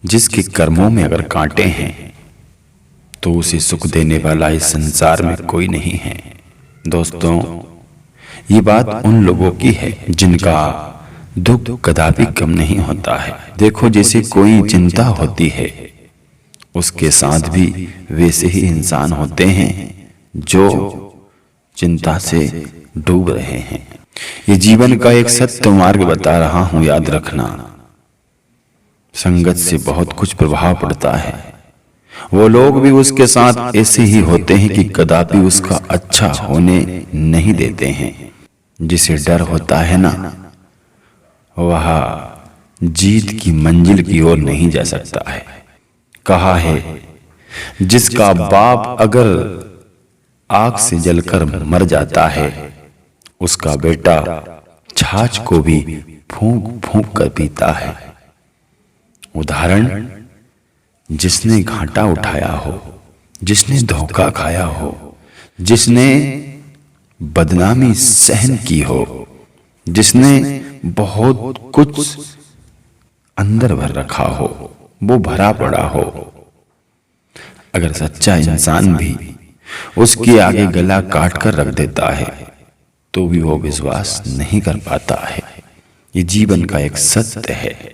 जिसके कर्मों में अगर कांटे हैं तो उसे सुख देने वाला इस संसार में कोई नहीं है। दोस्तों, ये बात उन लोगों की है जिनका दुख कदापि कम नहीं होता है। देखो, जैसे कोई चिंता होती है उसके साथ भी वैसे ही इंसान होते हैं जो चिंता से डूब रहे हैं। ये जीवन का एक सत्य मार्ग बता रहा हूं, याद रखना। संगत से बहुत कुछ प्रभाव पड़ता है। वो लोग भी उसके साथ ऐसे ही होते हैं कि कदापि उसका अच्छा होने नहीं देते हैं। जिसे डर होता है ना, वह जीत की मंजिल की ओर नहीं जा सकता है। कहा है, जिसका बाप अगर आग से जलकर मर जाता है, उसका बेटा छाछ को भी फूंक फूंक कर पीता है। उदाहरण, जिसने घाटा उठाया हो, जिसने धोखा खाया हो, जिसने बदनामी सहन की हो, जिसने बहुत कुछ अंदर भर रखा हो, वो भरा पड़ा हो, अगर सच्चा इंसान भी उसके आगे गला काट कर रख देता है तो भी वो विश्वास नहीं कर पाता है। ये जीवन का एक सत्य है।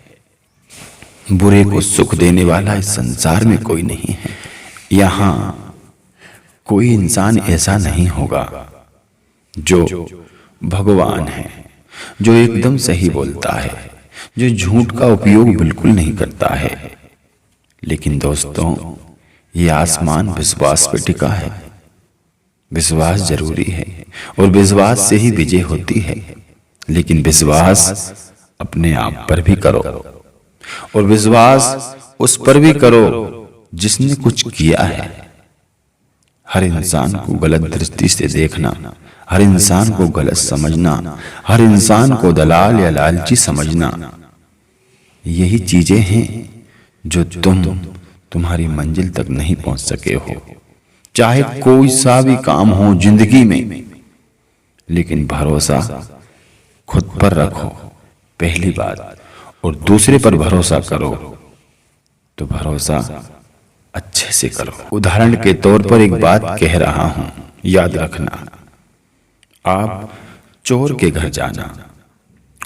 बुरे को सुख देने वाला इस संसार में कोई नहीं है। यहां कोई इंसान ऐसा नहीं होगा जो भगवान है, जो एकदम सही बोलता है, जो झूठ का उपयोग बिल्कुल नहीं करता है। लेकिन दोस्तों, ये आसमान विश्वास पे टिका है। विश्वास जरूरी है और विश्वास से ही विजय होती है। लेकिन विश्वास अपने आप पर भी करो और विश्वास उस पर भी करो जिसने कुछ किया है। हर इंसान को गलत दृष्टि से देखना, हर इंसान को गलत समझना, हर इंसान को दलाल या लालची समझना, यही चीजें हैं जो तुम्हारी मंजिल तक नहीं पहुंच सके हो। चाहे कोई सा भी काम हो जिंदगी में, लेकिन भरोसा खुद पर रखो पहली बात, और दूसरे पर भरोसा करो तो भरोसा अच्छे से करो। उदाहरण के तौर पर एक बात कह रहा हूं, याद रखना। आप चोर के घर जाना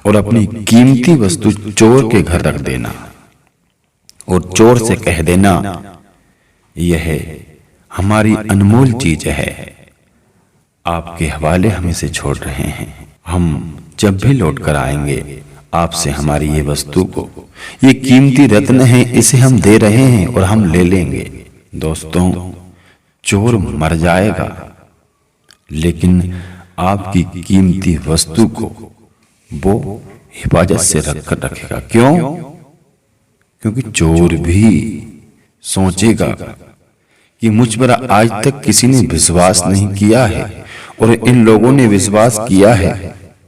और अपनी कीमती वस्तु चोर के घर रख देना और चोर से कह देना, यह हमारी अनमोल चीज है, आपके हवाले हम इसे छोड़ रहे हैं। हम जब भी लौट कर आएंगे आपसे हमारी ये वस्तु को, ये कीमती रत्न है, इसे हम दे रहे हैं और हम ले लेंगे। दोस्तों, चोर मर जाएगा लेकिन आपकी कीमती वस्तु को वो हिफाजत से रखकर रखेगा। क्यों? क्योंकि चोर भी सोचेगा कि मुझ पर आज तक किसी ने विश्वास नहीं किया है और इन लोगों ने विश्वास किया है,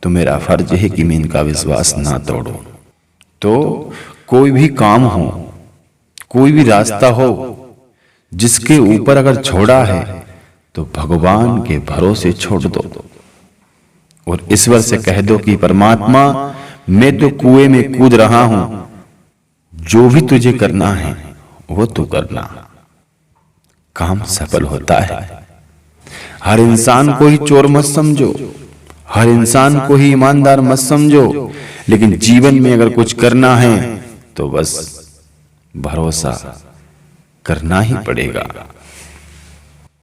तो मेरा फर्ज है कि मैं इनका विश्वास ना तोड़ूं। तो कोई भी काम हो, कोई भी रास्ता हो, जिसके ऊपर अगर छोड़ा है तो भगवान के भरोसे छोड़ दो और ईश्वर से कह दो कि परमात्मा, मैं तो कुएं में कूद रहा हूं, जो भी तुझे करना है वो तू करना। काम सफल होता है। हर इंसान को ही चोर मत समझो, हर इंसान को ही ईमानदार मत समझो, लेकिन जीवन में अगर कुछ करना है तो बस भरोसा करना ही पड़ेगा।